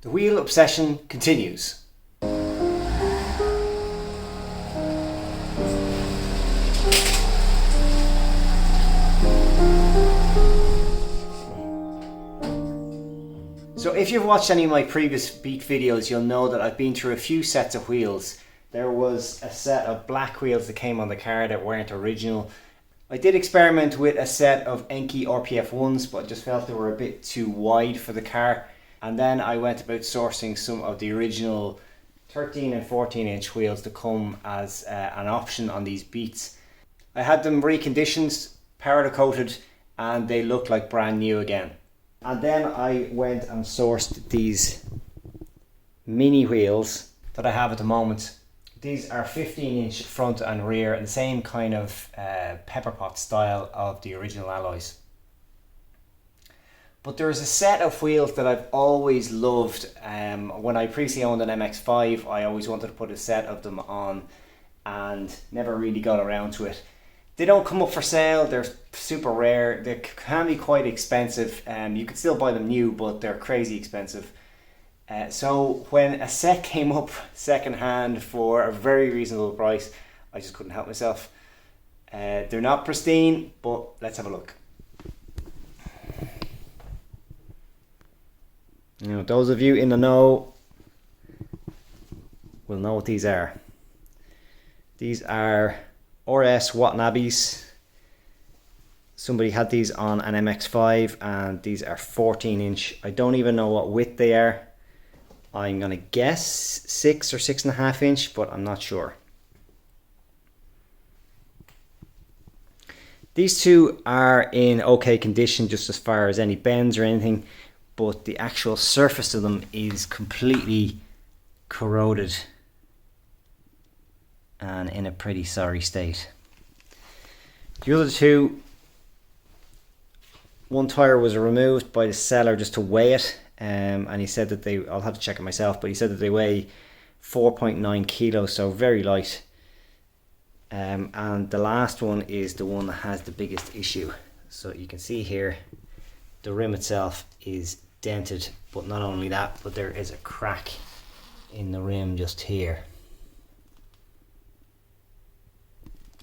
The wheel obsession continues. So if you've watched any of my previous beat videos, you'll know that I've been through a few sets of wheels. There was a set of black wheels that came on the car that weren't original. I did experiment with a set of Enkei RPF 1s, but I just felt they were a bit too wide for the car. And then I went about sourcing some of the original 13 and 14 inch wheels to come as an option on these beats. I had them reconditioned, powder coated, and they looked like brand new again. And then I went and sourced these mini wheels that I have at the moment. These are 15 inch front and rear and the same kind of pepper pot style of the original alloys. But there's a set of wheels that I've always loved. When I previously owned an MX-5, I always wanted to put a set of them on and never really got around to it. They don't come up for sale, they're super rare, they can be quite expensive. You could still buy them new, but they're crazy expensive. So when a set came up second hand for a very reasonable price, I just couldn't help myself. They're not pristine, but let's have a look. You know, those of you in the know will know what these are. These are RS Watanabes. Somebody had these on an MX-5 and these are 14 inch. I don't even know what width they are. I'm gonna guess 6 or 6.5 inch, but I'm not sure. These two are in okay condition just as far as any bends or anything, but the actual surface of them is completely corroded and in a pretty sorry state. The other two, one tire was removed by the seller just to weigh it, and he said that they, I'll have to check it myself, but he said that they weigh 4.9 kilos, so very light. And the last one is the one that has the biggest issue. So you can see here, the rim itself is dented, but not only that, but there is a crack in the rim just here.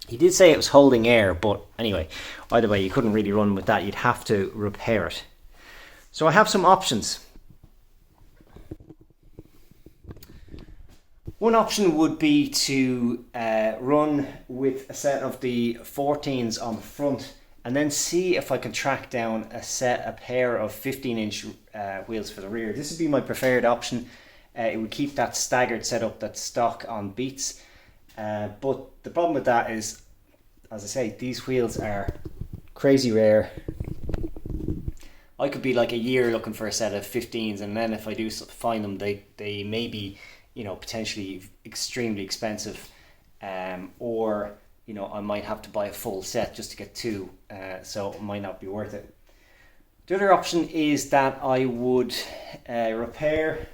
He did say it was holding air, but anyway, either way, you couldn't really run with that. You'd have to repair it. So I have some options. One option would be to run with a set of the 14s on the front and then see if I can track down a pair of 15 inch wheels for the rear. This would be my preferred option. It would keep that staggered setup that's stock on Beats. But the problem with that is, as I say, these wheels are crazy rare. I could be like a year looking for a set of 15s, and then if I do find them, they may be, you know, potentially extremely expensive, or you know, I might have to buy a full set just to get two, so it might not be worth it. The other option is that I would repair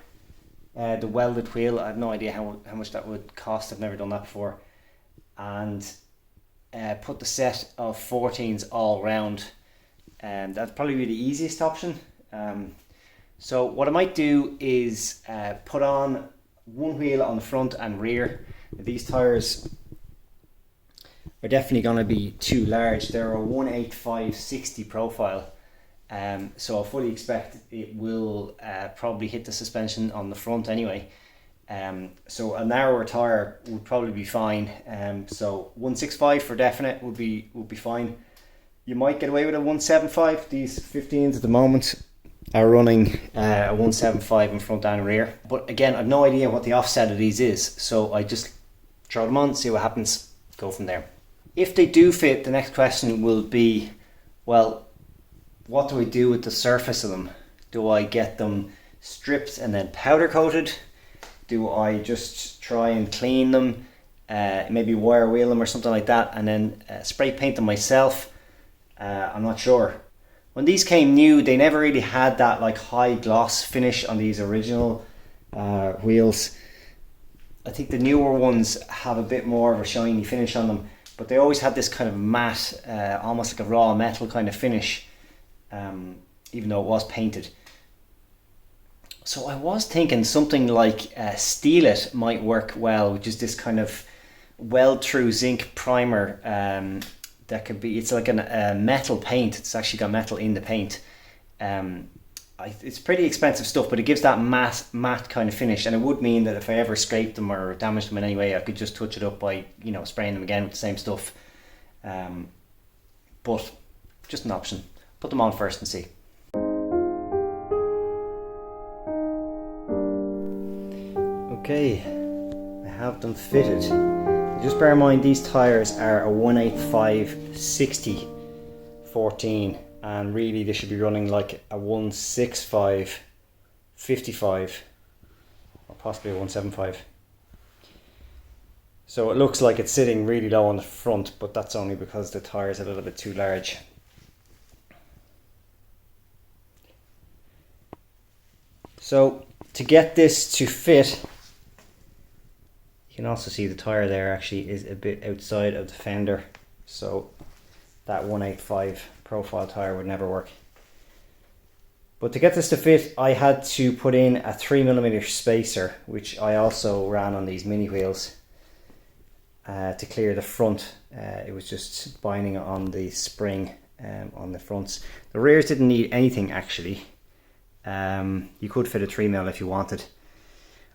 the welded wheel. I have no idea how much that would cost. I've never done that before. And put the set of 14s all round. And that'd probably be the easiest option. So what I might do is put on one wheel on the front and rear. These tires are definitely going to be too large. They're a 185/60 profile. So I fully expect it will probably hit the suspension on the front anyway. So a narrower tire would probably be fine. So 165 for definite would be fine. You might get away with a 175. These 15s at the moment are running a 175 in front and rear. But again, I've no idea what the offset of these is. So I just throw them on, see what happens, go from there. If they do fit, the next question will be, well, what do I do with the surface of them? Do I get them stripped and then powder coated? Do I just try and clean them, maybe wire wheel them or something like that, and then spray paint them myself? I'm not sure. When these came new, they never really had that like high gloss finish on these original wheels. I think the newer ones have a bit more of a shiny finish on them, but they always had this kind of matte, almost like a raw metal kind of finish, even though it was painted. So I was thinking something like Steel It might work well, which is this kind of weld through zinc primer that could be, it's like a metal paint. It's actually got metal in the paint. It's pretty expensive stuff, but it gives that matte kind of finish, and it would mean that if I ever scraped them or damaged them in any way, I could just touch it up by, you know, spraying them again with the same stuff. But just an option. Put them on first and see. Okay, I have them fitted. Just bear in mind these tyres are a 185/60 14, and really they should be running like a 165/55 or possibly a 175. So it looks like it's sitting really low on the front, but that's only because the tyre is a little bit too large. So to get this to fit, you can also see the tyre there actually is a bit outside of the fender, so that 185 profile tyre would never work. But to get this to fit, I had to put in a 3mm spacer, which I also ran on these mini wheels to clear the front. It was just binding on the spring on the fronts. The rears didn't need anything actually. You could fit a 3mm if you wanted.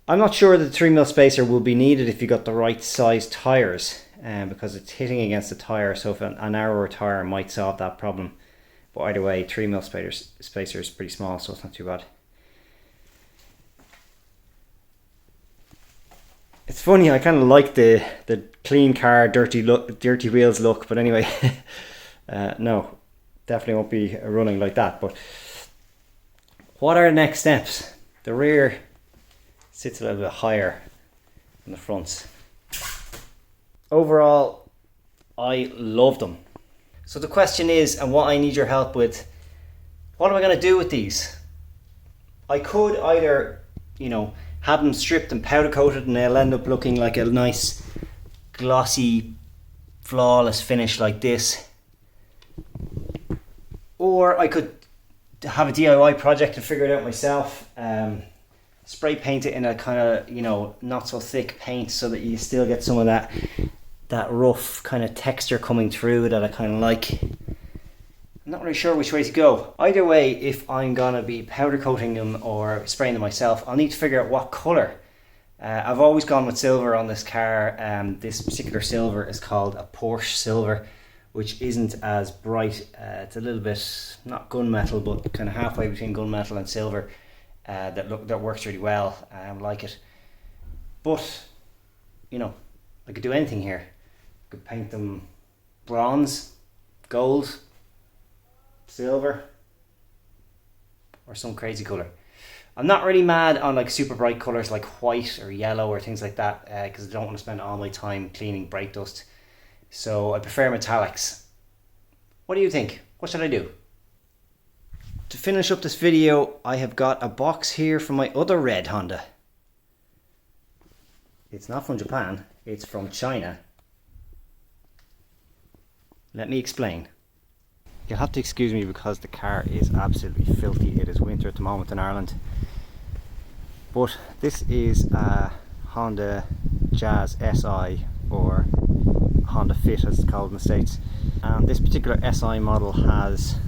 I'm not sure that the 3mm spacer will be needed if you got the right size tyres, because it's hitting against the tyre, so if a narrower tyre might solve that problem. But either way, 3mm spacer is pretty small, so it's not too bad. It's funny, I kind of like the clean car, dirty wheels look, but anyway, no, definitely won't be running like that. But what are the next steps? The rear sits a little bit higher than the fronts. Overall, I love them. So the question is, and what I need your help with, what am I going to do with these? I could either, you know, have them stripped and powder coated and they'll end up looking like a nice glossy flawless finish like this, or I could have a DIY project and figure it out myself. Spray paint it in a kind of, you know, not so thick paint so that you still get some of that rough kind of texture coming through that I kind of like. I'm not really sure which way to go. Either way, if I'm gonna be powder coating them or spraying them myself, I'll need to figure out what color. I've always gone with silver on this car. This particular silver is called a Porsche silver, which isn't as bright. It's a little bit, not gunmetal, but kind of halfway between gunmetal and silver. That works really well. I like it. But, you know, I could do anything here. I could paint them bronze, gold, silver, or some crazy colour. I'm not really mad on like super bright colours like white or yellow or things like that, because I don't want to spend all my time cleaning brake dust. So I prefer metallics. What do you think? What should I do? To finish up this video, I have got a box here from my other red Honda. It's not from Japan, it's from China. Let me explain. You'll have to excuse me because the car is absolutely filthy. It is winter at the moment in Ireland. But this is a Honda Jazz SI, or Honda Fit as it's called in the States. And this particular SI model has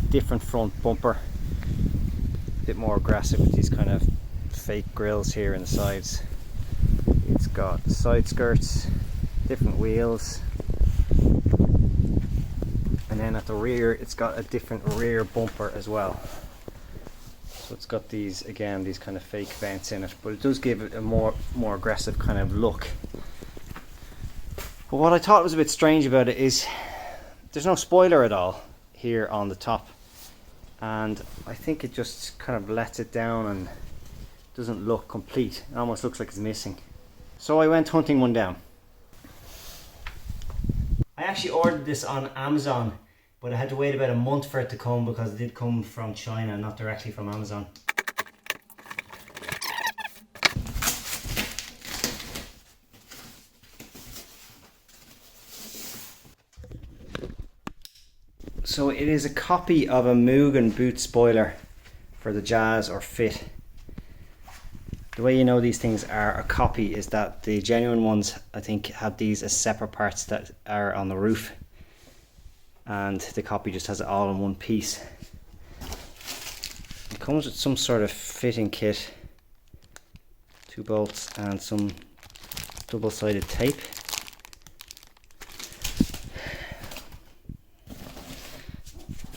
different front bumper, a bit more aggressive with these kind of fake grills here in the sides. It's got side skirts, different wheels, and then at the rear it's got a different rear bumper as well. So it's got these, again, these kind of fake vents in it, but it does give it a more aggressive kind of look. But what I thought was a bit strange about it is there's no spoiler at all here on the top, and I think it just kind of lets it down and doesn't look complete. It almost looks like it's missing. So I went hunting one down. I actually ordered this on Amazon, but I had to wait about a month for it to come because it did come from China, not directly from Amazon. So it is a copy of a Mugen boot spoiler for the Jazz or Fit. The way you know these things are a copy is that the genuine ones, I think, have these as separate parts that are on the roof, and the copy just has it all in one piece. It comes with some sort of fitting kit, 2 bolts and some double-sided tape.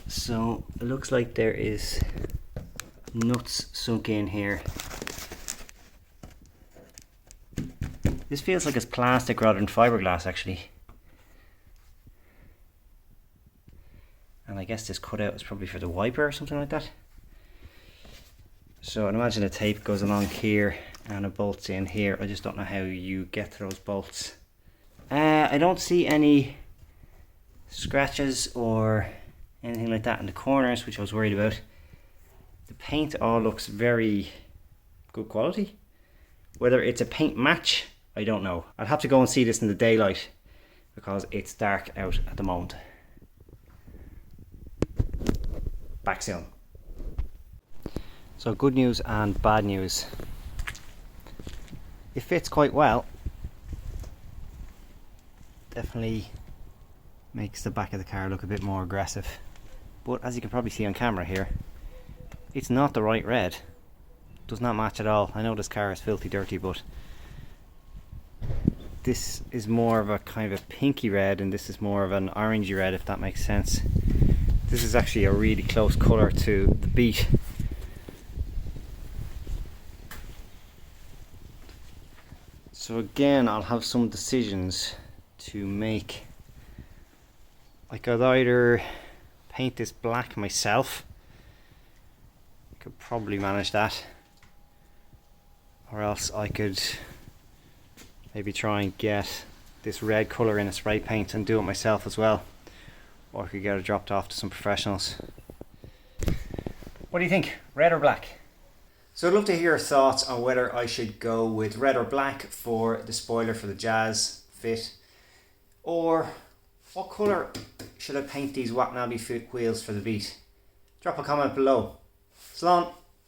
So it looks like there is nuts sunk in here. This feels like it's plastic rather than fiberglass actually. And I guess this cutout is probably for the wiper or something like that. So I'd imagine the tape goes along here and it bolts in here. I just don't know how you get to those bolts. I don't see any scratches or anything like that in the corners, which I was worried about. The paint all looks very good quality. Whether it's a paint match, I don't know. I'll have to go and see this in the daylight because it's dark out at the moment. Back soon. So good news and bad news. It fits quite well. Definitely makes the back of the car look a bit more aggressive. But as you can probably see on camera here, it's not the right red. Does not match at all. I know this car is filthy dirty, but this is more of a kind of a pinky red and this is more of an orangey red, if that makes sense. This is actually a really close colour to the Beat. So again, I'll have some decisions to make. I could either paint this black myself. I could probably manage that. Or else I could maybe try and get this red colour in a spray paint and do it myself as well. Or I could get it dropped off to some professionals. What do you think? Red or black? So I'd love to hear your thoughts on whether I should go with red or black for the spoiler for the Jazz Fit. Or what colour should I paint these Watanabe wheels for the Beat? Drop a comment below. Slán!